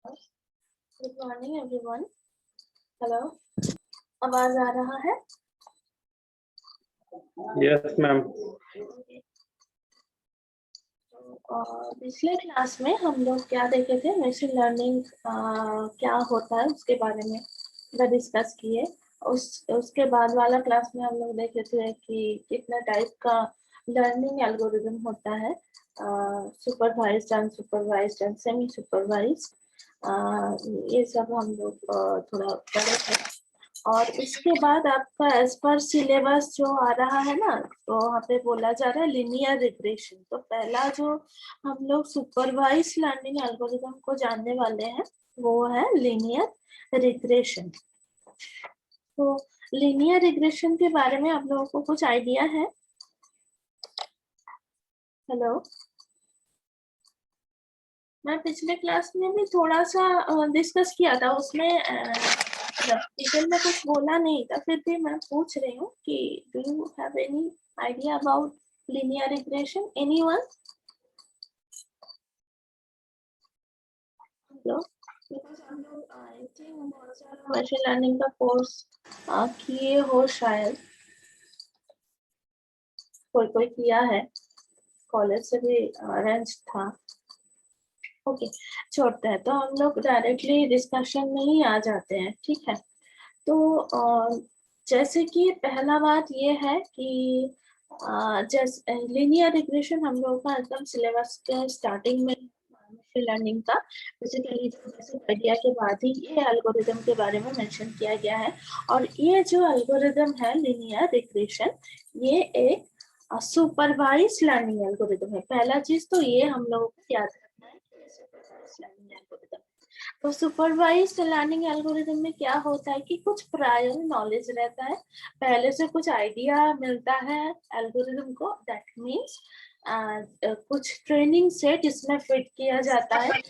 Good morning everyone. Hello, आवाज आ रहा है? Yes ma'am. पिछले क्लास में हम लोग क्या देखे थे, मशीन लर्निंग क्या होता है उसके बारे में डिस्कस किए। उसके बाद वाला क्लास में हम लोग देखे थे कि कितना टाइप का लर्निंग एल्गोरिदम होता है, supervised, unsupervised and semi supervised. ये सब हम लोग थोड़ा पढ़े थे। और इसके बाद आपका एज पर सिलेबस जो आ रहा है ना, तो वहाँ पे बोला जा रहा है लिनियर रिग्रेशन। तो पहला जो हम लोग सुपरवाइज लर्निंग एल्गोरिदम को जानने वाले हैं वो है लिनियर रिग्रेशन। तो लिनियर रिग्रेशन के बारे में आप लोगों को कुछ आइडिया है? हेलो, मैं पिछले क्लास में भी थोड़ा सा डिस्कस किया था, उसमें डिटेल में कुछ बोला नहीं था, फिर भी मैं पूछ रही हूँ कि do you have any idea about linear regression? Anyone? Hello, because हम लोग आई थिंक बहुत सारा मशीन लर्निंग का कोर्स किए हो, शायद कोई किया है, कॉलेज से भी अरेंज था। ओके, छोड़ते हैं। तो हम लोग डायरेक्टली डिस्कशन में ही आ जाते हैं, ठीक है? तो जैसे कि पहला बात ये है कि जैसे लिनियर रिग्रेशन हम लोगों का एकदम सिलेबस के स्टार्टिंग में मशीन लर्निंग का बेसिकली बेसिक आइडिया के बाद ही ये एल्गोरिदम के बारे में मेंशन किया गया है। और ये जो एल्गोरिदम है लिनियर रिग्रेशन, ये एक सुपरवाइज लर्निंग एल्गोरिदम है। पहला चीज तो ये हम लोगों को याद रखना है कि सुपरवाइज लर्निंग एल्गोरिदम। तो सुपरवाइज्ड लर्निंग एल्गोरिदम में क्या होता है कि कुछ प्रायर नॉलेज रहता है, पहले से कुछ आइडिया मिलता है एल्गोरिदम को। दैट मीन्स कुछ ट्रेनिंग सेट इसमें फिट किया जाता है,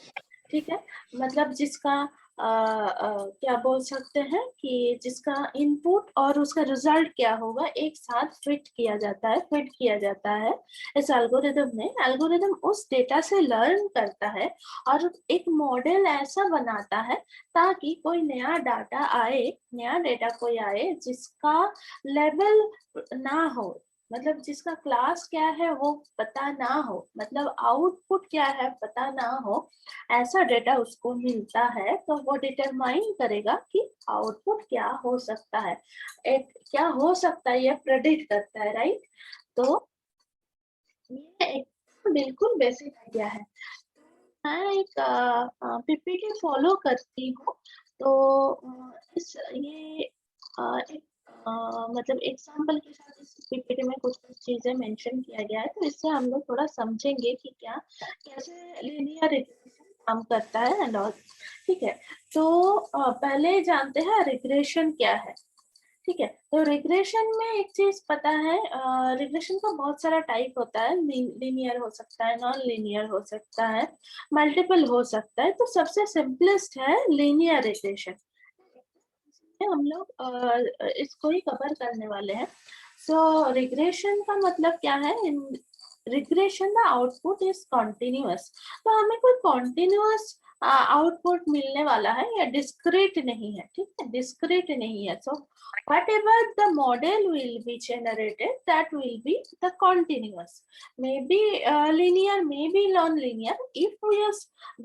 ठीक है? मतलब जिसका क्या बोल सकते हैं कि जिसका इनपुट और उसका रिजल्ट क्या होगा एक साथ फिट किया जाता है इस एल्गोरिदम में। एल्गोरिदम उस डेटा से लर्न करता है और एक मॉडल ऐसा बनाता है ताकि कोई नया डेटा कोई आए जिसका लेवल ना हो, मतलब जिसका क्लास क्या है वो पता ना हो, मतलब आउटपुट क्या है पता ना हो, ऐसा डेटा उसको मिलता है। तो वो डिटरमाइन करेगा कि आउटपुट क्या हो सकता है, क्या हो सकता है, ये प्रेडिक्ट करता है, राइट? तो ये एक बिल्कुल बेसिक आइडिया है। मैं एक पीपीटी फॉलो करती हूँ, तो इस ये एक मतलब एग्जाम्पल के साथ इस पीपीटी में कुछ कुछ चीजें मेंशन किया गया है, तो इससे हम लोग थोड़ा समझेंगे कि क्या कैसे लिनियर रिग्रेशन काम करता है एंड ऑल, ठीक है? तो पहले जानते हैं रिग्रेशन क्या है, ठीक है? तो रिग्रेशन में एक चीज पता है, रिग्रेशन का बहुत सारा टाइप होता है। लीनियर हो सकता है, नॉन लीनियर हो सकता है, मल्टीपल हो सकता है। तो सबसे सिंपलेस्ट है लीनियर रिग्रेशन, हम लोग इसको ही कवर करने वाले हैं। सो रिग्रेशन का मतलब क्या है? In regression the output is continuous. तो हमें कोई कॉन्टिन्यूअस आउटपुट मिलने वाला है, या डिस्क्रीट नहीं है, ठीक है? डिस्क्रीट नहीं है। सो whatever the model will be generated, that will be the continuous, maybe linear, maybe non-linear. If we are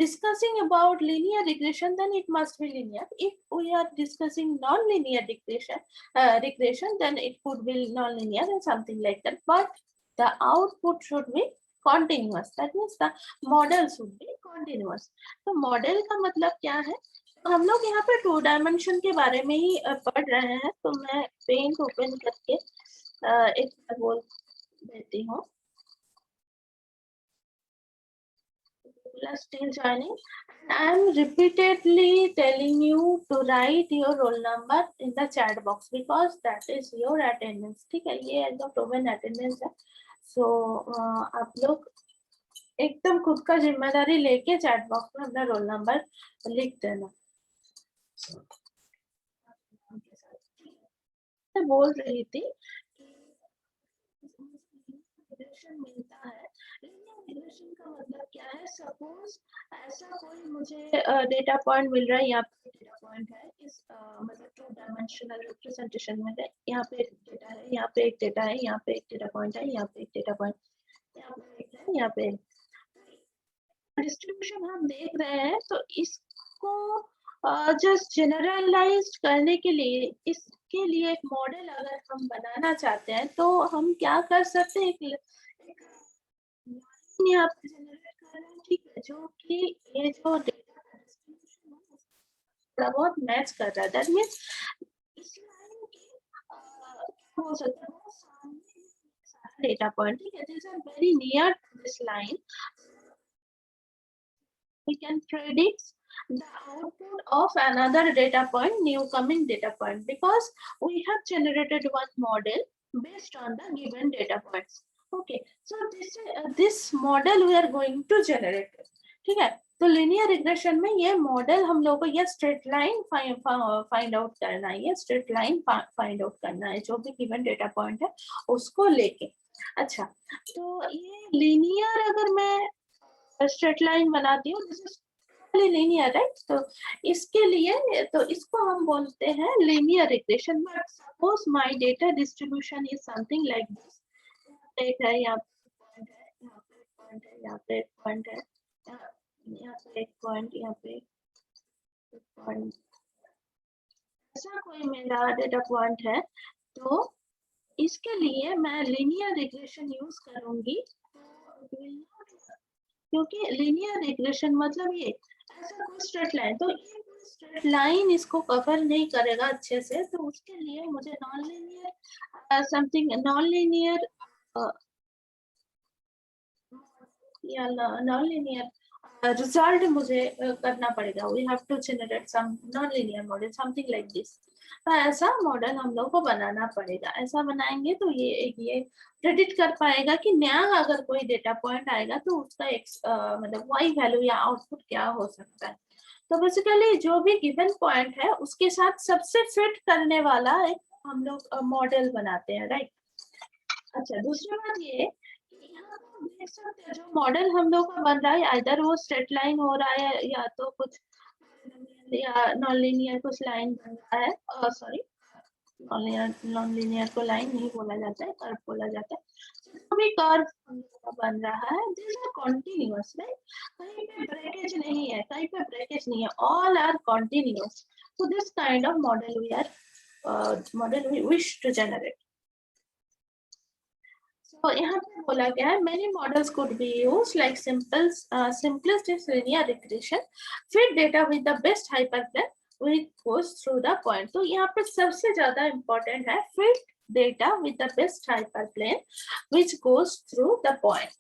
discussing about linear regression, then it must be linear. If we are discussing non-linear regression, then it could be non-linear and something like that. But the output should be continuous. That means the model should be continuous. तो model का मतलब क्या है? हम लोग यहाँ पे 2 dimension के बारे में ही पढ़ रहे हैं। तो मैं पेंट ओपन करके एक बोल देती हूँ। Still joining. I am repeatedly telling you to write your roll number in the chat box because that is your attendance, ठीक है? ये एकदम प्रोवन अटेंडेंस है। सो आप लोग एकदम खुद का जिम्मेदारी लेके चैट बॉक्स में अपना रोल नंबर लिख देना। मैं बोल रही थी कि मिलता है, रिग्रेशन का मतलब क्या है? सपोज ऐसा कोई मुझे डेटा पॉइंट मिल रहा है, यहाँ पे डेटा पॉइंट है इस मतलब 2 डायमेंशनल रिप्रेजेंटेशन में है। यहाँ पे एक डेटा है, यहाँ पे एक डेटा है, यहाँ पे एक डेटा पॉइंट है, यहाँ पे एक डेटा पॉइंट, यहाँ पे एक है, यहाँ पे डिस्ट्रीब्यूशन हम देख रहे हैं। तो इसको जस्ट जनरलाइज्ड करने के लिए, इसके लिए एक मॉडल अगर हम बनाना चाहते हैं तो हम क्या कर सकते हैं? एक यहाँ पे जनरेट कर रहे हैं, ठीक है, जो कि ये जो डेटा का डिस्ट्रीब्यूशन है थोड़ा बहुत मैच कर रहा है। दैट मीन्स इस लाइन के क्या हो सकता है, सामने डेटा पॉइंट, ठीक है, this are very near to this line, we can predict the output of another data point, new coming data point, because we have generated one model based on the given data points. Okay, so this model we are going to generate. ठीक है, तो linear regression में ये model हम लोग को ये straight line find out करना है, ये स्ट्रेट लाइन फाइंड आउट करना है जो भी गिवन डेटा पॉइंट है उसको लेके। अच्छा, तो ये लिनियर अगर मैं स्ट्रेट लाइन बनाती हूँ, दिस इज लीनियर, राइट? तो इसके लिए तो इसको हम बोलते हैं linear regression. But suppose my data distribution is something like this, एक है, यहाँ पे पॉइंट है, यहाँ पे पॉइंट है, यहाँ पे एक पॉइंट, यहाँ पे एक पॉइंट, ऐसा कोई मेरा डेटा पॉइंट है। तो इसके लिए मैं लीनियर रिग्रेशन यूज करूंगी, क्योंकि लीनियर रिग्रेशन मतलब ये ऐसा कोई स्ट्रेट लाइन, तो ये स्ट्रेट लाइन इसको कवर नहीं करेगा अच्छे से, तो उसके लिए मुझे non linear something, non linear या नॉन लीनियर रिजल्ट मुझे करना पड़ेगा। We have to generate some non linear model, something like this. तो ऐसा मॉडल हम लोग को बनाना पड़ेगा। ऐसा बनाएंगे तो ये प्रेडिक्ट कर पाएगा कि नया अगर कोई डेटा पॉइंट आएगा तो उसका मतलब वाई वैल्यू या आउटपुट क्या हो सकता है। तो बेसिकली जो भी गिवन पॉइंट है उसके साथ सबसे फिट करने वाला एक हम लोग मॉडल बनाते हैं, राइट? अच्छा, दूसरी बात ये देख सकते हैं जो मॉडल हम लोग का बन रहा है, इधर वो स्ट्रेट लाइन हो रहा है या तो कुछ या नॉन लीनियर कुछ लाइन बन रहा है, सॉरी नॉन लीनियर को लाइन नहीं बोला जाता है, कर्व बोला जाता है। जो भी कर्व बन रहा है दिस आर कॉन्टिन्यूअस, राइट? कहीं पे ब्रेकेज नहीं है, कहीं पे ब्रेकेज नहीं है, all are continuous. so this kind of model we are model we wish to generate. So यहाँ पे बोला गया है many models could be used like simplest is linear regression, fit data with the best hyperplane which goes through the point. तो यहाँ पे सबसे ज्यादा important है fit data with the best hyperplane which goes through the point.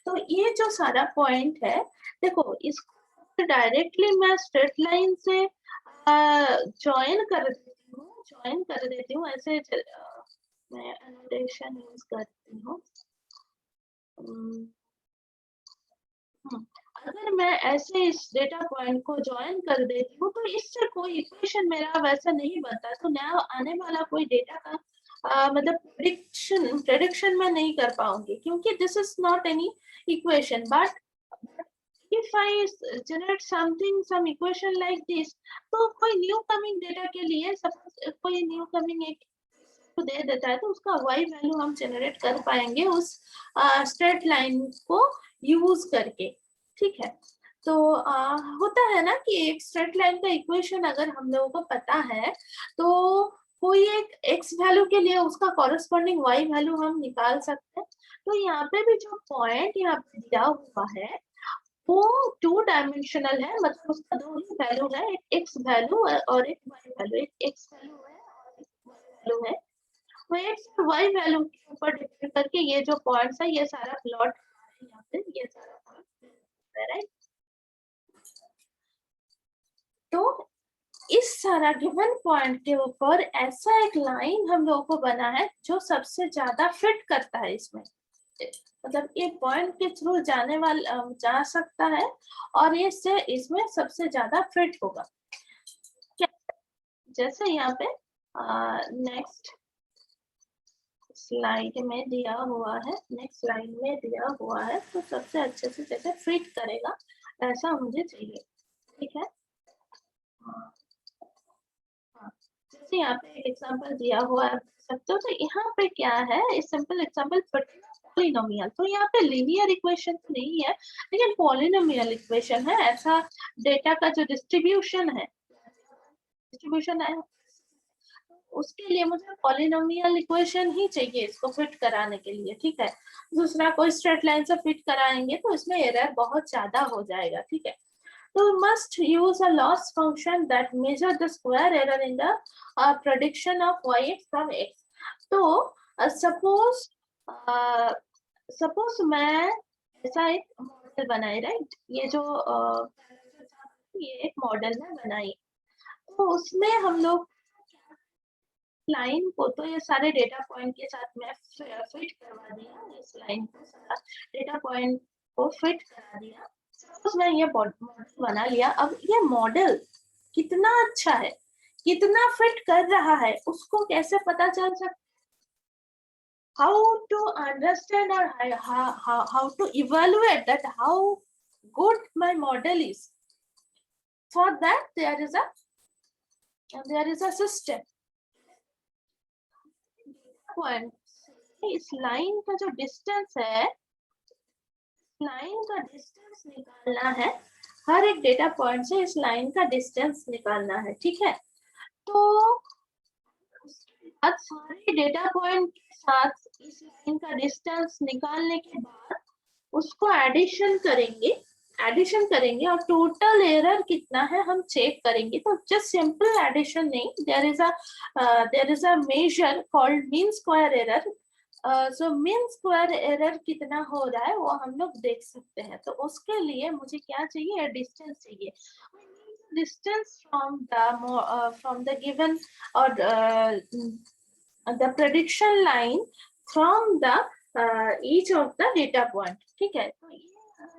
तो ये जो सारा point है, देखो इसको डायरेक्टली मैं स्ट्रेट लाइन से ज्वाइन कर देती हूँ, ऐसे मैं एनोटेशन यूज करती हूँ। अगर मैं ऐसे इस डेटा पॉइंट को ज्वाइन कर देती हूँ तो इससे कोई इक्वेशन मेरा वैसा नहीं बनता, तो नया आने वाला कोई डेटा का मतलब प्रेडिक्शन मैं नहीं कर पाऊंगी, क्योंकि this is not any equation. But if I generate some equation like this, तो कोई न्यू कमिंग डेटा के लिए सपोज कोई न्यू कमिंग एक को दे देता है तो उसका y वैल्यू हम जनरेट कर पाएंगे उस स्ट्रेट लाइन को यूज करके, ठीक है? तो होता है ना कि एक स्ट्रेट लाइन का इक्वेशन अगर हम लोगों को पता है तो कोई एक x वैल्यू के लिए उसका कॉरेस्पॉन्डिंग y वैल्यू हम निकाल सकते हैं। तो यहाँ पे भी जो पॉइंट यहाँ पे दिया हुआ है वो 2 डायमेंशनल है, मतलब उसका 2 ही वैल्यू है, एक x वैल्यू और एक y वैल्यू, एक x वैल्यू है और एक y वैल्यू है। तो एक्स और वाई वैल्यू के ऊपर डिपेंड करके ये जो पॉइंट्स है ये सारा प्लॉट यहाँ पे ये सारा पॉइंट है, राइट? तो इस सारा गिवन पॉइंट के ऊपर ऐसा एक लाइन हम लोगों को बना है जो सबसे ज्यादा फिट करता है इसमें, मतलब ये पॉइंट के थ्रू जाने वाला जा सकता है और ये से इसमें सबसे ज्यादा फिट होगा। जैसे यहाँ पे नेक्स्ट स्लाइड में दिया हुआ है, नेक्स्ट स्लाइड में दिया हुआ है, तो सबसे अच्छे से जैसे फिट करेगा ऐसा मुझे चाहिए, ठीक है। हाँ, हाँ। जैसे यहाँ पे एक एग्जांपल दिया हुआ है सकते हो, तो यहाँ पे क्या है, इस सिंपल एग्जांपल पॉलिनोमियल, तो यहाँ पे लीनियर इक्वेशन नहीं है लेकिन पॉलिनोमियल इक्वेशन है। ऐसा डेटा का जो डिस्ट्रीब्यूशन है उसके लिए मुझे पॉलिनोमियल इक्वेशन ही चाहिए इसको फिट कराने के लिए, ठीक है। दूसरा कोई स्ट्रेट लाइन से फिट कराएंगे तो इसमें एरर बहुत ज्यादा हो जाएगा, ठीक है। तो must use a loss function that measure the square error in the prediction of y from x. तो सपोज मैं ऐसा एक मॉडल बनाई, राइट, ये जो ये एक मॉडल में बनाई, तो उसमें हम लोग लाइन को, तो ये सारे डेटा पॉइंट के साथ मैं फिट करवा दिया, इस लाइन को सारा डेटा पॉइंट को फिट करा दिया। सपोज मैं ये मॉडल बना लिया। अब ये मॉडल कितना अच्छा है, कितना फिट कर रहा है, उसको कैसे पता चल सकता? How to understand or how to evaluate that how good my model is? For that there is a system. Point इस लाइन का जो डिस्टेंस है, लाइन का डिस्टेंस निकालना है, हर एक डेटा पॉइंट से इस लाइन का डिस्टेंस निकालना है, ठीक है। तो अब सारे डेटा पॉइंट के साथ इस लाइन का डिस्टेंस निकालने के बाद उसको एडिशन करेंगे और टोटल एरर कितना है हम चेक करेंगे। तो जस्ट सिंपल एडिशन नहीं, there is a measure called mean square error. So mean square error कितना हो रहा है वो हम लोग देख सकते हैं। तो उसके लिए मुझे क्या चाहिए, डिस्टेंस चाहिए। Distance from the given or the prediction line from the each of the data point, ठीक है। तो ये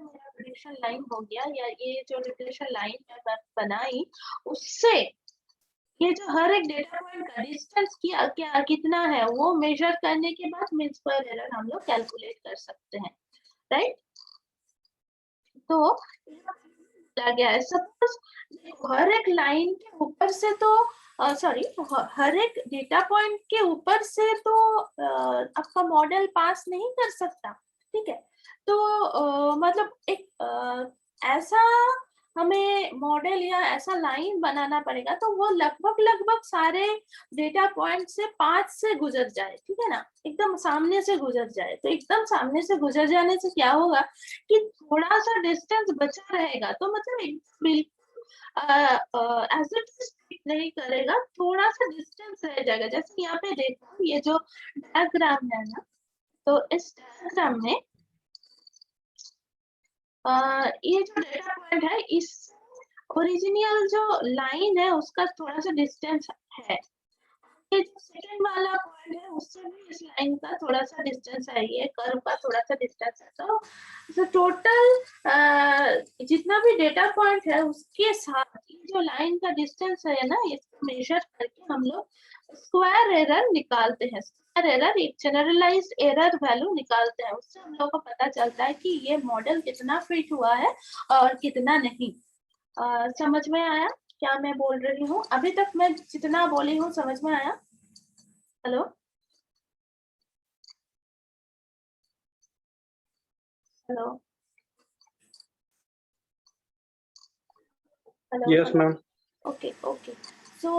मेरा प्रेडिक्शन लाइन हो गया, या ये जो रिग्रेशन लाइन मैं बनाई उससे ये जो हर एक डेटा पॉइंट का डिस्टेंस क्या कितना है वो मेजर करने के बाद मीन स्क्वायर एरर हम लोग कैलकुलेट कर सकते हैं, राइट। तो गया है सपोज हर एक लाइन के ऊपर से तो सॉरी हर एक डेटा पॉइंट के ऊपर से तो आपका मॉडल पास नहीं कर सकता, ठीक है। तो मतलब एक ऐसा हमें मॉडल या ऐसा लाइन बनाना पड़ेगा तो वो लगभग सारे डेटा पॉइंट से 5 से गुजर जाए, ठीक है ना, एकदम सामने से गुजर जाए। तो एकदम सामने से गुजर जाने से क्या होगा कि थोड़ा सा डिस्टेंस बचा रहेगा, तो मतलब बिल्कुल एज इट नहीं करेगा, थोड़ा सा डिस्टेंस रह जाएगा। जैसे यहाँ पे देखो ये जो डायग्राम है ना, तो इस डायग्राम में ये जो डेटा पॉइंट है इस ओरिजिनल जो लाइन है उसका थोड़ा सा डिस्टेंस है। ये जो सेकंड वाला पॉइंट है उससे भी इस लाइन का थोड़ा सा डिस्टेंस है, ये कर्व का थोड़ा सा डिस्टेंस है। तो टोटल जितना भी डेटा पॉइंट है उसके साथ ये जो लाइन का डिस्टेंस है ना, इसको मेजर करके हम लोग स्क्वायर एरर निकालते हैं। स्क्वायर एरर एक जनरलाइज्ड एरर वैल्यू निकालते हैं, उससे हम लोग को पता चलता है कि ये मॉडल कितना फिट हुआ है और कितना नहीं। समझ में आया क्या मैं बोल रही हूँ? अभी तक मैं जितना बोली हूँ समझ में आया? Hello hello hello yes ma'am. Okay okay. So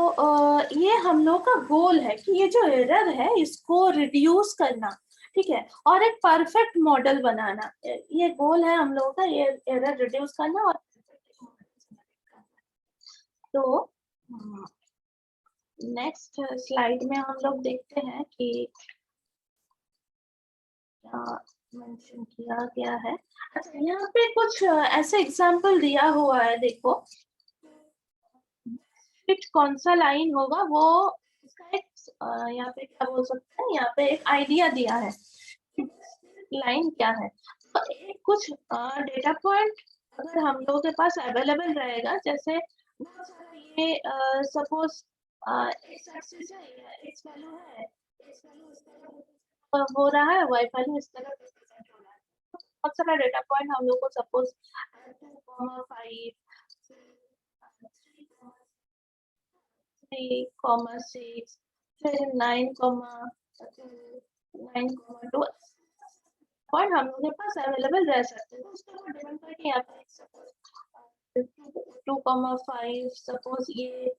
ये हम लोग का गोल है कि ये जो एरर है इसको रिड्यूस करना, ठीक है, और एक परफेक्ट मॉडल बनाना। ये गोल है हम लोगों का, ये एरर रिड्यूस करना। और तो नेक्स्ट स्लाइड में हम लोग देखते हैं कि क्या मेंशन किया गया है। अच्छा, यहाँ पे कुछ ऐसे एग्जांपल दिया हुआ है, देखो फिट कौन सा लाइन होगा वो उसका एक यहाँ पे क्या बोल सकते हैं, यहाँ पे एक आइडिया दिया है लाइन क्या है। तो एक कुछ डेटा पॉइंट अगर हम लोगों के पास अवेलेबल रहेगा, जैसे बहुत सारा ये सपोज एक्स एक्सिस है, एक्स वैल्यू है, एक्स वैल्यू हो रहा है, वाई वैल्यू इस तरह रिप्रेजेंट हो रहा है। बहुत सारा डेटा पॉइंट हम लोग को सपोज 2,5 3,6 फिर 9,2 पॉइंट हम लोग के पास अवेलेबल रह सकते हैं। तो उसके ऊपर डिपेंड करके यहाँ पे सपोज 2,5 सपोज ये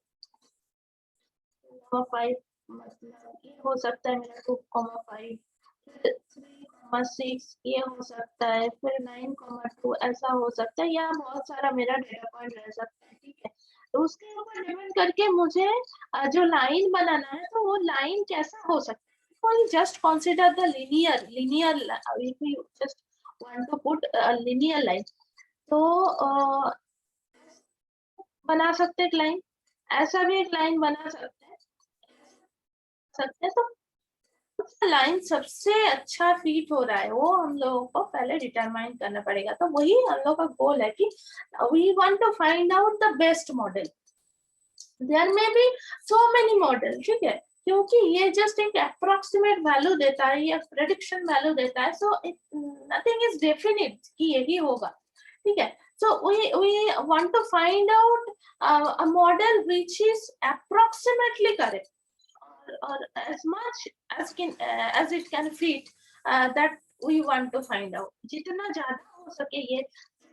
2,5 मतलब ये हो सकता है मेरा 2,5 फिर 3,6 ये हो सकता है फिर 9,2 ऐसा हो सकता है, या बहुत सारा मेरा डेटा पॉइंट रह सकता है। ठीक है, तो उसके ऊपर डिपेंड करके मुझे जो लाइन बनाना है तो वो लाइन कैसा हो सकता है। Just consider the linear if you just want to put a linear line, तो बना सकते हैं एक लाइन, ऐसा भी एक लाइन बना सकते हैं। तो लाइन सबसे अच्छा फिट हो रहा है वो हम लोगों को पहले डिटरमाइन करना पड़ेगा। तो वही हम लोग का गोल है कि we want to find out the best model. There may be so many model, ठीक है, क्योंकि ये जस्ट एक अप्रोक्सीमेट वैल्यू देता है या प्रेडिक्शन वैल्यू देता है, सो नथिंग इज डेफिनिट कि यही होगा। ठीक है, so we want to find out a model which is approximately correct or as much as it can fit that we want to find out, जितना ज्यादा हो सके ये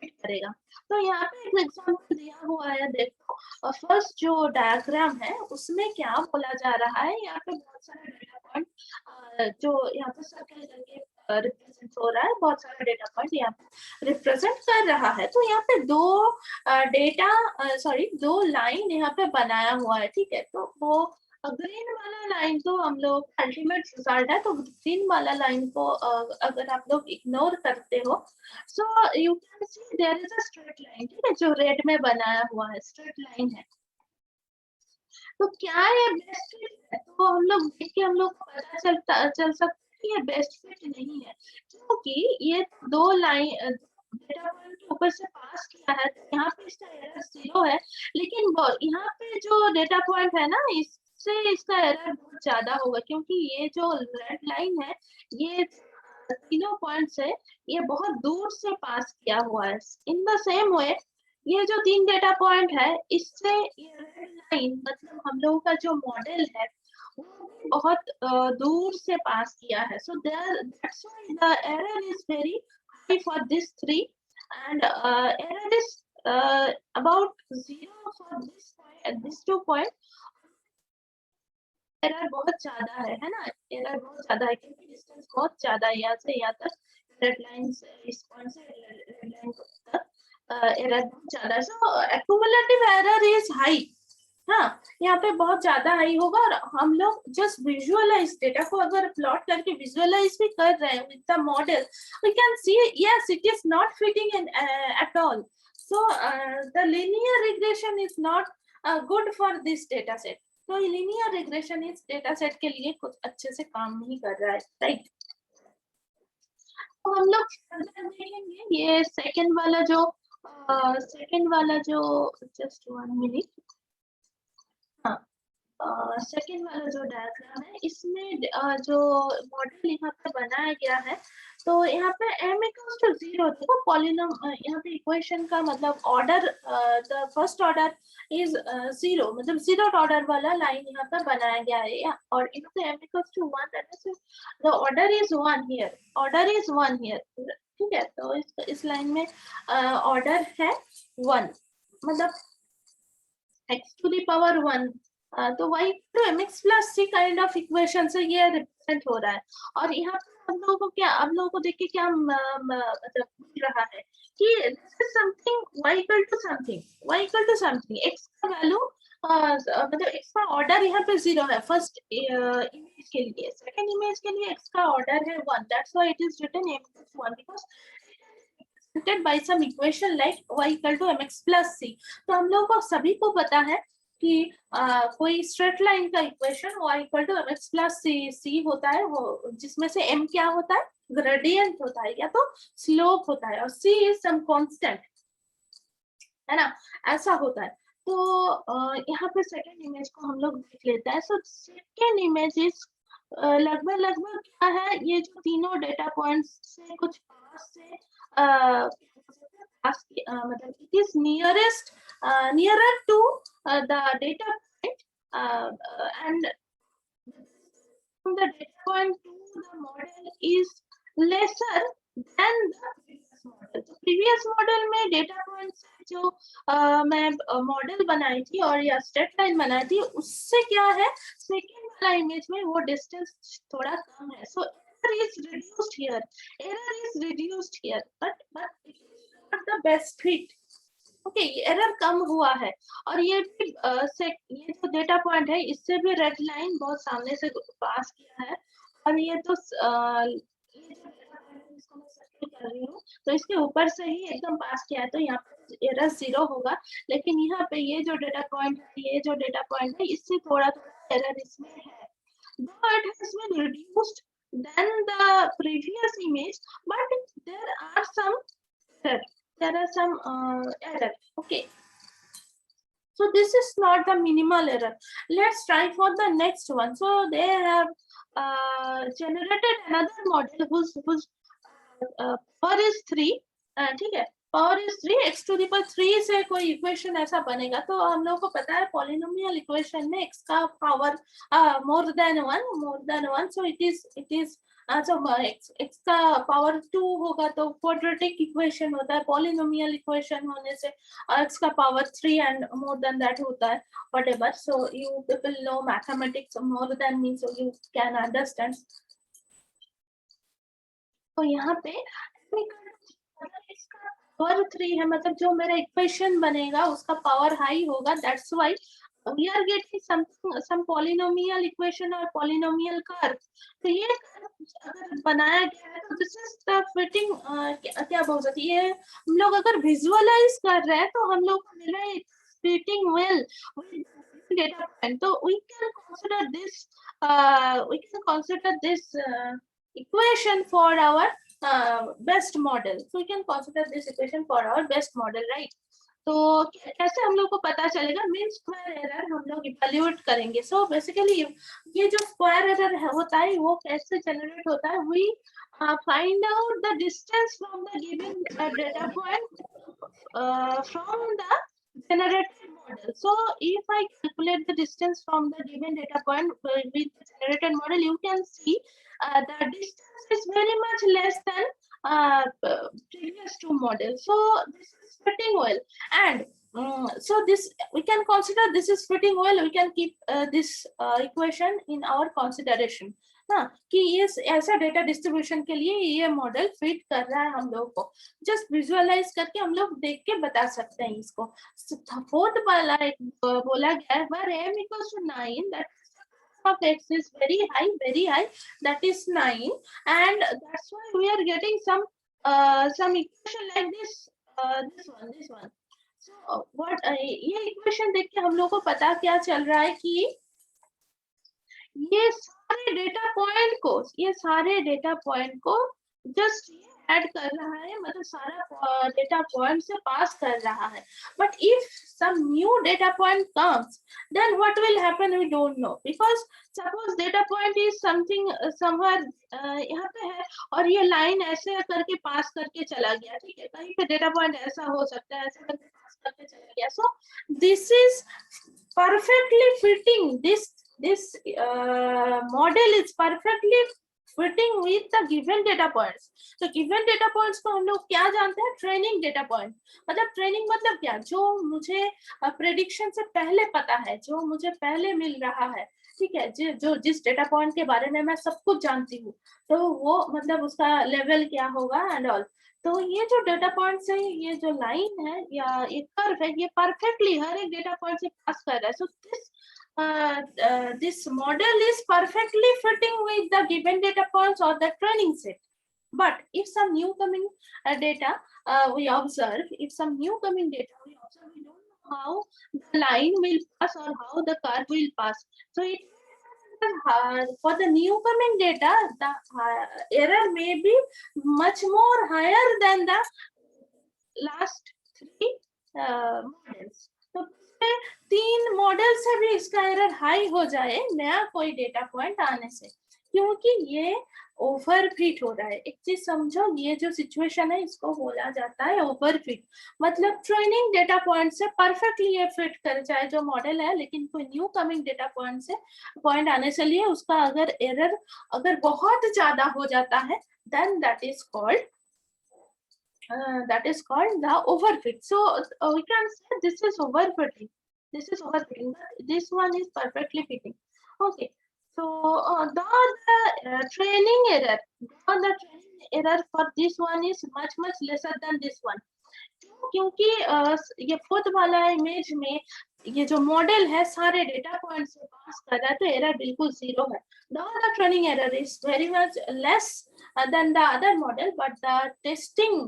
फिट करेगा। तो यहाँ पे एक एग्जांपल दिया हुआ है, देखो फर्स्ट जो डायग्राम है उसमें क्या बोला जा रहा है। यहाँ पे बहुत सारे डेटा पॉइंट जो यहाँ पे सर्कल करके रिप्रेजेंट हो रहा है, बहुत सारा डेटा पॉइंट यहाँ पे रिप्रेजेंट कर रहा है। तो यहाँ पे दो लाइन यहाँ पे बनाया हुआ है। ठीक है, तो वो ग्रीन वाला लाइन तो हम लोग अल्टीमेट रिजल्ट है, तो ग्रीन वाला लाइन को अगर आप लोग इग्नोर करते हो, so you can see there is a straight line. ठीक है, जो रेड में बनाया हुआ है स्ट्रेट लाइन है। तो क्या ये बेस्ट फिट है? तो हम लोग देख के हम लोग को पता चल सकता है कि ये बेस्ट फिट नहीं है, क्योंकि ये दो लाइन डेटा पॉइंट के ऊपर से पास किया है, तो यहाँ पे इसका एरर 0 है। लेकिन यहाँ पे जो डेटा पॉइंट है ना, इससे इसका एरर बहुत ज्यादा होगा, क्योंकि ये जो रेड लाइन है ये तीनों पॉइंट से ये बहुत दूर से पास किया हुआ है। इन द सेम वे ये जो 3 डेटा पॉइंट है इससे ये रेड लाइन मतलब हम लोगों का जो मॉडल है वो बहुत दूर से पास किया है। So that's why the error is very high for this 3 and error is about 0 for this 2 point। Error बहुत ज्यादा है ना, एरर बहुत ज्यादा है क्योंकि डिस्टेंस बहुत ज्यादा है यहाँ से यहाँ तक, रेड लाइन से इस पॉइंट से रेड लाइन तक एरर बहुत ज्यादा है। सो एक्युमुलेटिव एरर इज हाई। हाँ, यहाँ पे बहुत ज्यादा हाई होगा, और हम लोग जस्ट विजुअलाइज डेटा को अगर प्लॉट करके विजुअलाइज भी कर रहे हैं with the model, we can see yes it is not fitting in at all. So the linear regression is not good for this data set. तो लीनियर रिग्रेशन इस data set के लिए कुछ अच्छे से काम नहीं कर रहा है, राइट। तो हम लोग देखेंगे ये सेकंड वाला जो जस्ट 1 मिनट, हाँ सेकेंड वाला जो डायग्राम है इसमें जो मॉडल यहाँ पे बनाया गया है, तो यहाँ पे m इक्वल्स टू 0, देखो पॉलिनोम यहाँ पे इक्वेशन का मतलब order the first order is 0, मतलब 0th ऑर्डर वाला लाइन यहाँ पे बनाया गया है। और इनसे m equals to 1 that is the order is 1 here, order is 1 here. ठीक है, तो इस लाइन में ऑर्डर है 1, मतलब x to the power 1, तो y to mx plus c kind of equation से ये रिप्रेजेंट हो रहा है। और यहाँ पे हम लोगों को क्या, हम लोगों को देख के क्या मतलब मिल रहा है कि this is something y equal to something, y equal to something, x का वैल्यू मतलब x का ऑर्डर यहाँ पे 0 है फर्स्ट इमेज के लिए, सेकंड इमेज के लिए x का ऑर्डर है 1, that's why it is written m equals 1 because by some equation like y equal to mx plus c। तो हम लोगों को सभी को पता है कि कोई स्ट्रेट लाइन का equation y equal to mx plus c होता है, वो जिसमें से m क्या होता है, ग्रेडियंट होता है या तो स्लोप होता है, और c इज सम कांस्टेंट, है ना, ऐसा होता है। तो यहाँ पे सेकेंड इमेज को हम लोग देख लेते हैं। सो सेकेंड इमेज इज लगभग लगभग क्या है, ये जो तीनों डेटा पॉइंट्स से कुछ पास से पास मतलब it is nearest nearer to the data point and from the data point to the model is lesser than the previous model. तो previous model में data points जो मैं मॉडल बनाई थी और या स्टेट लाइन बनाई थी, उससे क्या है सेकेंड वाला इमेज में वो डिस्टेंस थोड़ा कम है. सो error is reduced here, error is reduced here, but it is not the best fit. Okay, error कम हुआ है. और ये भी ये जो डेटा पॉइंट है इससे भी रेड लाइन बहुत सामने से पास किया है. और ये तो ये जो डेटा पॉइंट है इसको मैं सर्कल कर रही हूँ, तो इसके ऊपर से ही एकदम पास किया है, तो यहाँ पे एरर 0 होगा. लेकिन यहाँ पे ये जो डेटा पॉइंट है, ये जो डेटा पॉइंट है, इससे थोड़ा थोड़ा एरर इसमें है. Though it has been reduced than the previous image, but there are some error. There are some error. Okay, so this is not the minimal error. Let's try for the next one. So they have generated another model whose power is 3. ठीक है, power is 3, x to the power 3 से कोई equation ऐसा बनेगा. तो हम लोग को पता है पॉलिनोमियल इक्वेशन में x का power more than 1, so it is so x का पावर 2 होगा तो क्वाड्रेटिक इक्वेशन होता है पॉलिनोमियल इक्वेशन होने से. x का power 3 and more than that होता है whatever. So you people know mathematics more than me, so you can understand. तो यहाँ पे इसका पावर 3 है, मतलब जो मेरा इक्वेशन बनेगा उसका पावर हाई होगा. That's why we are getting some polynomial equation और polynomial curve. तो ये अगर बनाया गया है तो this is the fitting क्या बोल सकते हैं, ये हम लोग अगर विजुअलाइज कर रहे हैं तो हम लोग को मिल रहा है fitting well with data point. तो we can consider this equation for our best model. So we can consider this equation for our best model, right? तो कैसे हम लोग को पता चलेगा, मीन स्क्वायर एरर हम लोग इवैल्यूएट करेंगे. सो बेसिकली ये जो स्क्वायर एरर होता है वो कैसे जनरेट होता है, we find out the distance from the given data point from the generated model. So if I calculate the distance from the given data point with the generated model, you can see the distance is very much less than previous two models. So this is fitting well, and so this we can consider this is fitting well. We can keep this equation in our consideration. हाँ, कि ये ऐसा data distribution के लिए ये model fit कर रहा है हम लोग को. जस्ट विजुअलाइज करके हम लोग देख के बता सकते हैं इसको. फोर्थ वाला एक बोला गया है where m equals to 9, that of x is very high, that is 9, and that's why we are getting some equation like this one. So what ये इक्वेशन देख के हम लोग को पता क्या चल रहा है कि ये सारे डेटा पॉइंट को जस्ट ऐड कर रहा है, मतलब सारा डेटा पॉइंट से पास कर रहा है. But if some new data point comes, then what will happen we don't know, because suppose data point is something somewhere यहाँ पे है और ये लाइन ऐसे करके पास करके चला गया. ठीक है, कहीं पे डेटा पॉइंट ऐसा हो सकता है, ऐसे करके पास करके चला गया. So this is perfectly fitting, this model is perfectly fitting with the given data points. तो given data points को हम लोग क्या जानते हैं, ट्रेनिंग डेटा पॉइंट. मतलब ट्रेनिंग मतलब क्या, जो मुझे प्रेडिक्शन से पहले पता है, जो मुझे पहले मिल रहा है. ठीक है, जो जिस डेटा पॉइंट के बारे में मैं सब कुछ जानती हूँ, तो वो मतलब उसका लेवल क्या होगा एंड ऑल. तो ये जो डेटा पॉइंट से ये जो लाइन है या ये कर्व है, ये परफेक्टली हर एक डेटा पॉइंट से पास कर रहा है. सो this model is perfectly fitting with the given data points or the training set. But if some new coming data we observe, we don't know how the line will pass or how the curve will pass. So it for the new coming data, the error may be much more higher than the last three models. तो 3 model से भी इसका error high हो जाए नया कोई data point आने से. क्योंकि ये ओवरफिट हो रहा है। एक चीज समझो, ये जो सिचुएशन है इसको बोला जाता है ओवरफिट। मतलब ट्रेनिंग डेटा पॉइंट से परफेक्टली ये फिट कर जाए जो मॉडल है, लेकिन कोई न्यू कमिंग डेटा पॉइंट आने से लिए उसका अगर एरर अगर बहुत ज्यादा हो जाता है, then that is called the overfit. So we can say this is overfitting. This is overfitting, but this one is perfectly fitting. Okay. So the training error, the training error for this one is much lesser than this one. क्योंकि ये fourth वाला image में ये जो model है सारे data point से पास कर रहा है, तो एरर बिल्कुल जीरो है. The training error is very much less than the other model, but the testing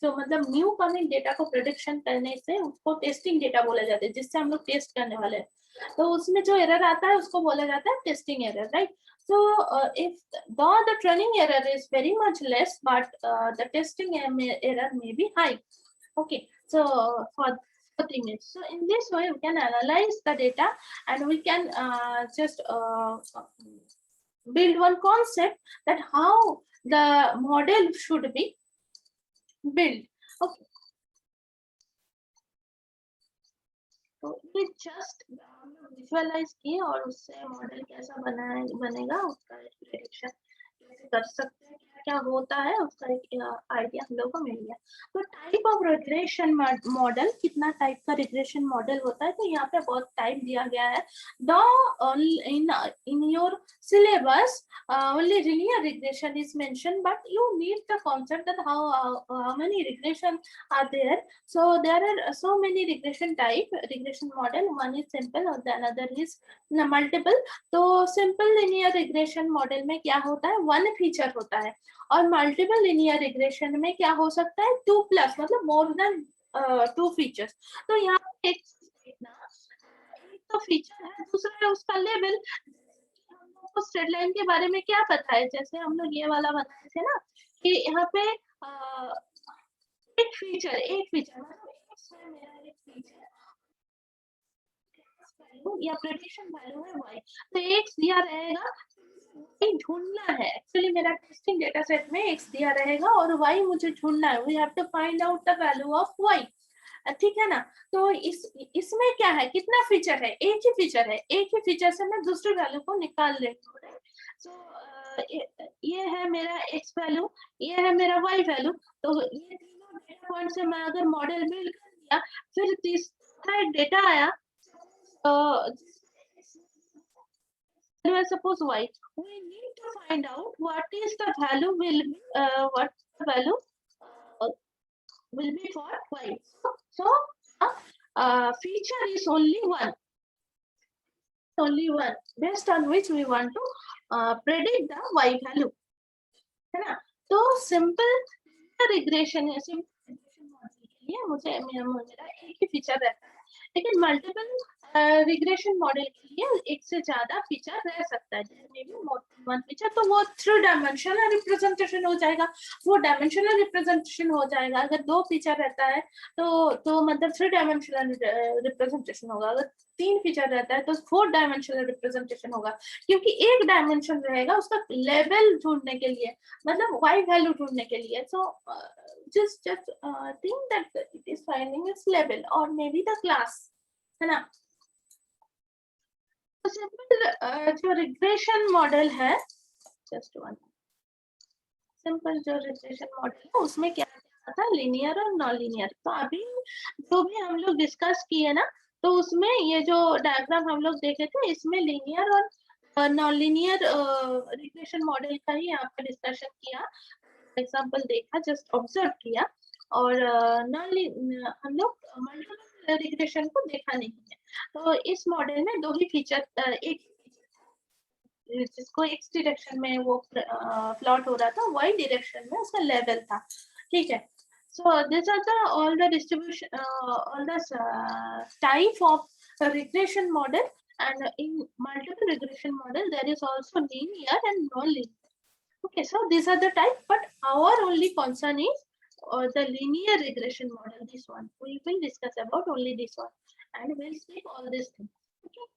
जो मतलब न्यू कमिंग डेटा को प्रेडिक्शन करने से उसको टेस्टिंग डेटा बोला जाता है, जिससे हम लोग टेस्ट करने वाले हैं. तो उसमें जो एरर आता है उसको बोला जाता है testing error, right? So if the training error is very much less, but the testing error may be high. Okay, so for 3 minutes. So in this way, we can analyze the data and we can just build one concept that how the model should be built. Okay. तो ये just हम लोग visualise किए और उससे model कैसा बनेगा उसका एक प्रेडिक्शन कैसे कर सकते हैं, क्या क्या होता है उसका एक आइडिया हम लोग को मिल गया. तो टाइप ऑफ रिग्रेशन मॉडल, कितना टाइप का रिग्रेशन मॉडल होता है, तो यहाँ पे बहुत टाइप दिया गया है. In your syllabus only linear regression is mentioned, but you need the concept that how many regression are there. So there are so many regression model. One is simple और the another is multiple. तो simple linear regression model में क्या होता है, one feature होता है, और multiple linear regression में क्या हो सकता है, 2+ मतलब more than 2 features. तो यहाँ पे एक तो फीचर है, दूसरा है उसका लेवल. हम लोग को स्ट्रेट लाइन के बारे में क्या पता है, जैसे हम लोग ये वाला बताए थे ना कि यहाँ पे एक फीचर मतलब मेरा एक फीचर या प्रेडिक्शन वैल्यू है y, तो x दिया रहेगा, ढूंढना है. एक्चुअली मेरा टेस्टिंग डेटा सेट में x दिया रहेगा और y मुझे ढूंढना है. We have to find out the value of y. ठीक है ना? तो इसमें क्या है, कितना फीचर है, एक ही फीचर है, एक ही फीचर से मैं दूसरी वैल्यू को निकाल लेती हूँ. सो ये है मेरा x वैल्यू, ये है मेरा y वैल्यू. तो ये तीनों डेटा पॉइंट से मैं अगर मॉडल बिल्ड कर दिया, फिर तीसरा डेटा आया, suppose y, we need to find out what is the value what the value will be for y. So feature is only one based on which we want to predict the y value, है ना? तो simple regression है, simple regression model के लिए मुझे मेरा एक ही feature रहता है, लेकिन मल्टीपल रिग्रेशन मॉडल के लिए एक से ज्यादा फीचर रह सकता है. वन फीचर तो वो 3 डायमेंशनल रिप्रेजेंटेशन हो जाएगा. वो डायमेंशनल रिप्रेजेंटेशन हो जाएगा. अगर 2 फीचर रहता है तो मतलब 3 डायमेंशनल रिप्रेजेंटेशन होगा. अगर 3 फीचर रहता है तो 4 डायमेंशनल रिप्रेजेंटेशन होगा, क्योंकि एक डायमेंशन रहेगा उसका लेवल ढूंढने के लिए, मतलब y वैल्यू ढूंढने के लिए. सो just think that it is finding its level or maybe the class, है ना? तो सिंपल जो रिग्रेशन मॉडल है, जस्ट वन सिंपल जो रिग्रेशन मॉडल है उसमें क्या आता है, लिनियर और नॉन लिनियर. तो अभी जो भी हम लोग डिस्कस किए ना, तो उसमें ये जो डायग्राम हम लोग देखे थे, इसमें लिनियर और नॉन लिनियर रिग्रेशन मॉडल का ही यहाँ पे डिस्कशन किया, एग्जांपल देखा, जस्ट ऑब्जर्व किया. और हम लोग मल्टीपल रिग्रेशन को देखा नहीं है. तो इस मॉडल में 2 ही फीचर, एक जिसको x डायरेक्शन में वो प्लॉट हो रहा था, y डायरेक्शन में उसका लेवल था. ठीक है. So these are the all the distribution all the type of regression model, and in multiple regression model there is also linear and non-linear. Okay, so these are the type, but our only concern is the linear regression model. This one we will discuss about only this one, and we'll skip all these things. Okay.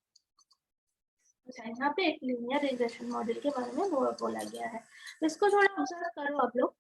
अच्छा, यहाँ पे एक linear regression model के बारे में बोला गया है, तो इसको थोड़ा ऑब्जर्व करो आप लोग।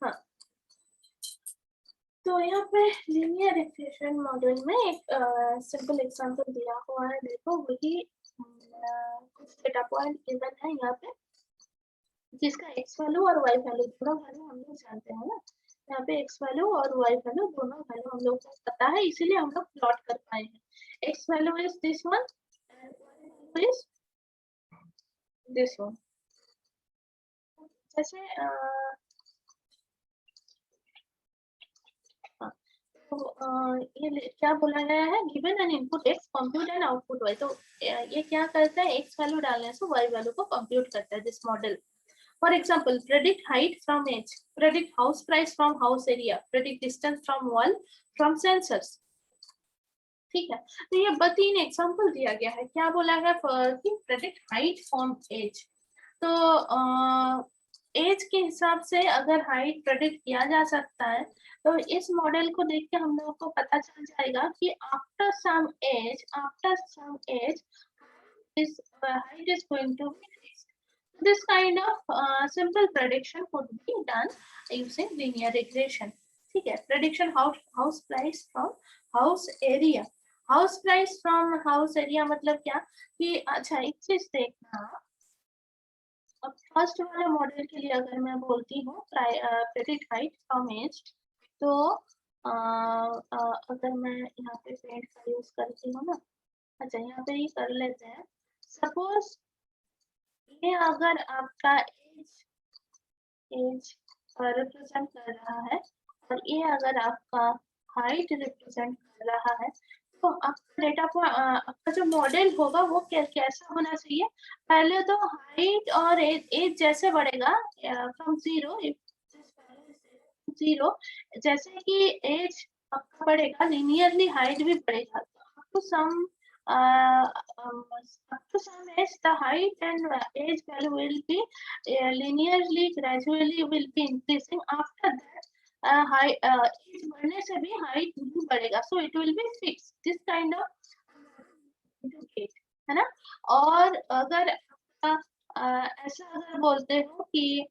हाँ, तो यहाँ पे लीनियर रिग्रेशन मॉडल में एक सिंपल एग्जांपल दिया हुआ है, देखो वही कुछ डेटा पॉइंट गिवन है यहाँ पे, जिसका एक्स वैल्यू और वाई वैल्यू दोनों वैल्यू हम लोग जानते हैं ना। यहाँ पे एक्स वैल्यू और वाई वैल्यू दोनों वैल्यू हम लोग को पता है, इसीलिए हम लोग प्लॉट कर पाए हैं। X value is this one and y value is this one. जैसे तो ये क्या बोला गया है, given an input x compute and output y. तो ये क्या करता है, एक्स वैल्यू डालने से वाई वैल्यू को कंप्यूट करता है this model. For example, predict height from edge, predict house price from house area, predict distance from wall from sensors। ठीक है, तो ये 3 एग्जाम्पल दिया गया है। क्या बोला गया कि predict height from edge। तो एज के हिसाब से अगर हाइट प्रेडिक्ट किया जा सकता है, तो इस मॉडल को देख के हम लोगों को पता चल जाएगा कि after some age this height is going to be fixed. This kind of simple prediction could be done using linear regression। ठीक है, prediction house price from house area। House price from house area मतलब क्या कि, अच्छा एक चीज देखना, अब फर्स्ट वाले मॉडल के लिए अगर मैं बोलती हूँ प्रेडिक्ट हाइट फ्रॉम एज, तो अगर मैं यहाँ पे पेंट का यूज करती हूँ ना, अच्छा यहाँ पे ही कर लेते हैं। सपोज ये अगर आपका एज रिप्रेजेंट कर रहा है और ये अगर आपका हाइट रिप्रेजेंट कर रहा है, तो आपका डेटा को आपका जो मॉडल होगा वो कैसा होना चाहिए। पहले तो हाइट और एज जैसे बढ़ेगा फ्रॉम जीरो, जैसे कि एज आपका बढ़ेगा लिनियरली हाइट भी बढ़ेगा। तो सम up to some age the height and age value will be linearly gradually will be increasing। after that age बढ़ने से भी height नहीं बढ़ेगा, so it will be fixed this kind of indicate, है ना। और अगर ऐसा अगर बोलते हो कि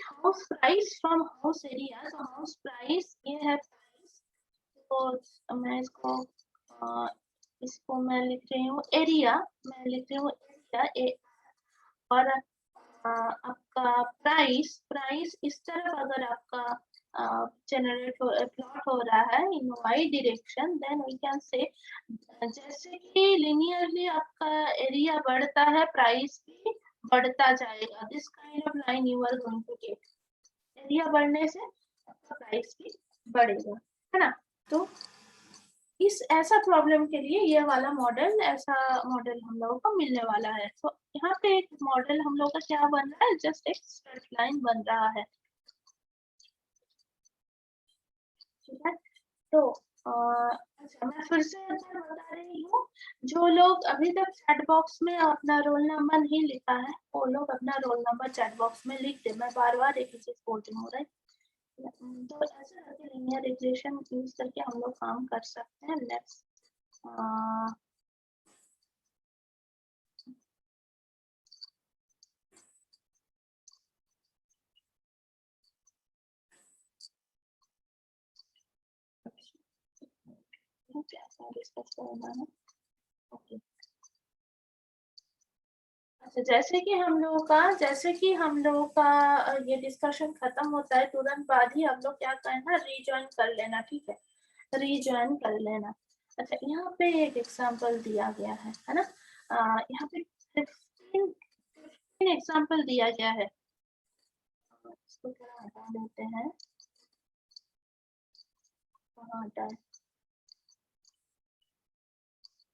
house price from house area, तो हाउस प्राइस ये है प्राइस, तो मैं इसको मैं लिख रही हूँ एरिया, मैं लिख रही हूँ एरिया और आपका प्राइस, इस तरफ अगर आपका जनरेट प्लॉट हो रहा है in Y direction, then we can say जैसे कि लिनियरली आपका एरिया बढ़ता है प्राइस भी बढ़ता जाएगा। This kind of line you are going to get, area बढ़ने से आपका प्राइस भी बढ़ेगा, है ना। तो इस ऐसा प्रॉब्लम के लिए ये वाला मॉडल, ऐसा मॉडल हम लोगों को मिलने वाला है। तो यहाँ पे एक मॉडल हम लोग का क्या बन रहा है, जस्ट एक स्ट्रेट लाइन बन रहा है। ठीक है, तो अच्छा मैं फिर से एक बार बता रही हूँ, जो लोग अभी तक चैट बॉक्स में अपना रोल नंबर नहीं लिखा है, वो लोग अपना रोल नंबर चैट बॉक्स में लिख दे। मैं बार बार एक ही चीज बोल रही हूँ, राइट। तो ऐसे करके लिनियर रिग्रेशन यूज करके हम लोग काम कर सकते हैं। लेट्स क्या डिस्कस करना है। ओके, अच्छा जैसे कि हम लोगों का ये डिस्कशन खत्म होता है, तुरंत बाद ही हम लोग क्या करना, रीजॉइन कर लेना। ठीक है, रीजॉइन कर लेना। अच्छा यहाँ पे एक एग्जांपल दिया गया है ना। यहाँ पे 15 एग्जांपल दिया गया है। इसको थोड़ा हटा देते हैं, हटा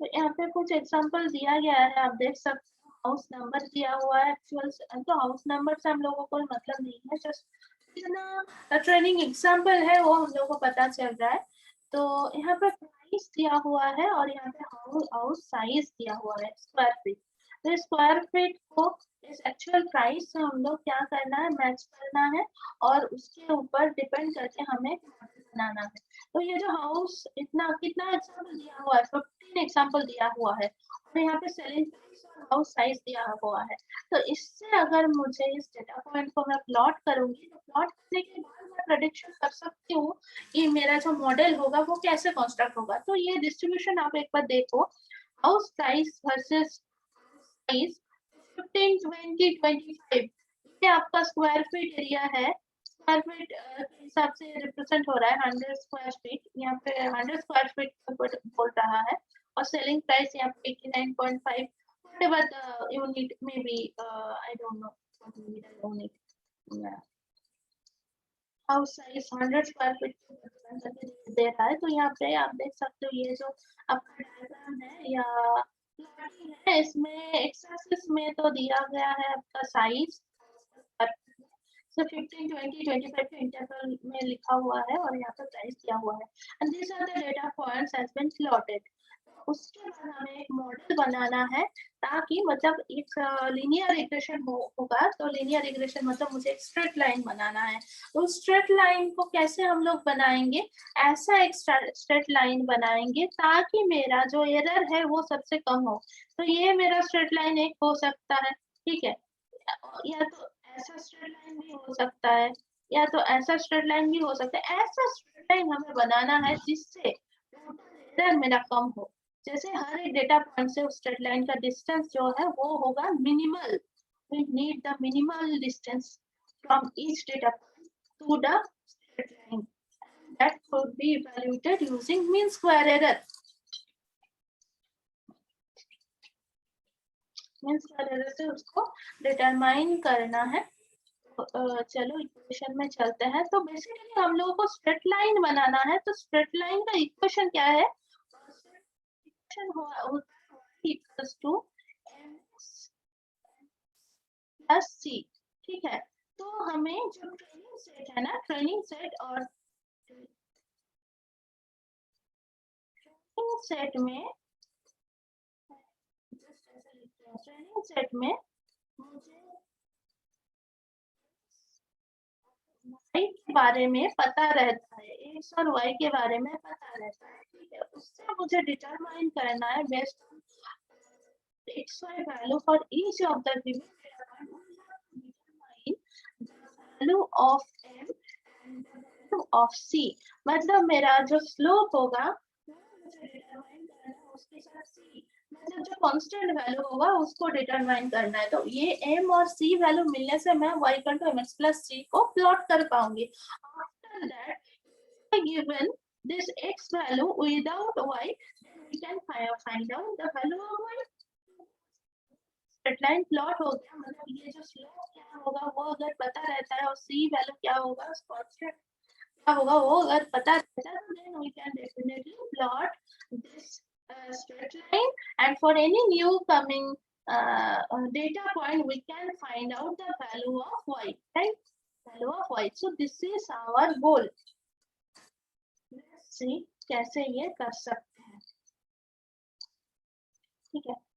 तो यहाँ पे कुछ एग्जांपल दिया गया है, आप देख सकते हो। हाउस नंबर दिया हुआ है, एक्चुअल तो हाउस नंबर से हम लोगों को कोई मतलब नहीं है, जस्ट इतना ट्रेनिंग एग्जांपल है वो हम लोगों को पता चल रहा है। तो यहाँ पे प्राइस दिया हुआ है और यहाँ पे हाउस साइज दिया हुआ है स्क्वायर फीट। तो स्क्वायर फीट को इस एक्चुअल प्राइस से हम लोग क्या करना है, मैच करना है और उसके ऊपर डिपेंड करके हमें मॉडल बनाना है। तो ये जो हाउस इतना कितना एग्जांपल दिया हुआ है, 15 एग्जांपल दिया हुआ है और यहाँ पे सेलिंग प्राइस और हाउस साइज दिया हुआ है। तो इससे अगर मुझे इस डेटा पॉइंट को मैं प्लॉट करूंगी तो प्लॉट करने के बाद मैं प्रेडिक्शन कर सकती हूँ कि मेरा जो मॉडल होगा वो कैसे कंस्ट्रक्ट होगा। तो ये डिस्ट्रीब्यूशन आप एक बार देखो, हाउस प्राइस वर्सेस साइज 15, 20, 25, ये आपका स्क्वायर फीट एरिया है। स्क्वायर फीट के हिसाब से रिप्रेजेंट हो रहा है 100 स्क्वायर फीट, यहाँ पे 100 स्क्वायर फीट बोल रहा है और सेलिंग प्राइस यहाँ पे 89.5, whatever the unit may be, I don't know what will be the unit. Yeah. House size 100 square feet दे रहा है। तो यहाँ पे आप देख सकते हो ये जो आपका डायग्राम है या प्लॉटिंग है, इसमें एक्स एक्सिस में तो दिया गया है आपका साइज, so 15, 20, 25 के इंटरवल में लिखा हुआ है और यहाँ पर प्राइस दिया हुआ है and these are the data points has been plotted। उसके बाद हमें एक मॉडल बनाना है ताकि मतलब एक लीनियर रिग्रेशन होगा। तो लीनियर रिग्रेशन मतलब मुझे एक स्ट्रेट लाइन बनाना है। तो स्ट्रेट लाइन को कैसे हम लोग बनाएंगे, ऐसा एक स्ट्रेट लाइन बनाएंगे ताकि मेरा जो एरर है वो सबसे कम हो। तो ये मेरा स्ट्रेट लाइन एक हो सकता है, ठीक है, या तो ऐसा स्ट्रेट लाइन भी हो सकता है या तो ऐसा स्ट्रेट लाइन भी हो सकता है। ऐसा स्ट्रेट लाइन हमें बनाना है जिससे एरर मेरा कम हो। जैसे हर एक डेटा पॉइंट से उस स्ट्रेट लाइन का डिस्टेंस जो है वो होगा minimal. We need the minimal distance from each data point to the straight line that could be evaluated using mean square error। Mean square error से उसको डिटरमाइन करना है। चलो इक्वेशन में चलते हैं। तो बेसिकली हम लोगों को स्ट्रेट लाइन बनाना है। तो स्ट्रेट लाइन का इक्वेशन क्या है, equation equals to mx plus C, ठीक है। तो हमें जो ट्रेनिंग सेट है ना, ट्रेनिंग सेट और ट्रेनिंग सेट में ट्रेनिंग सेट में मुझे y के बारे में पता रहता है, x और y के बारे में पता रहता है, ठीक है। उससे मुझे डिटरमाइन करना है based on x y value for each of the given value of m and value of c। मतलब मेरा जो स्लोप होगा मुझे डिटरमाइन करना है उसके साथ c, मतलब जो कांस्टेंट वैल्यू होगा उसको डिटरमाइन करना है। तो ये m और c वैल्यू मिलने से मैं y mx plus c को प्लॉट कर पाऊंगी। After that given this x value without y, then we can find out the value of y। Straight line plot हो गया, मतलब ये जो स्लोप क्या होगा वो अगर पता रहता है और c वैल्यू क्या होगा, कांस्टेंट क्या होगा वो अगर पता रहता है, तो then we can definitely plot this straight line and for any new coming data point we can find out the value of y, right? Value of y, so this is our goal। let's see कैसे ये कर सकते हैं, ठीक है।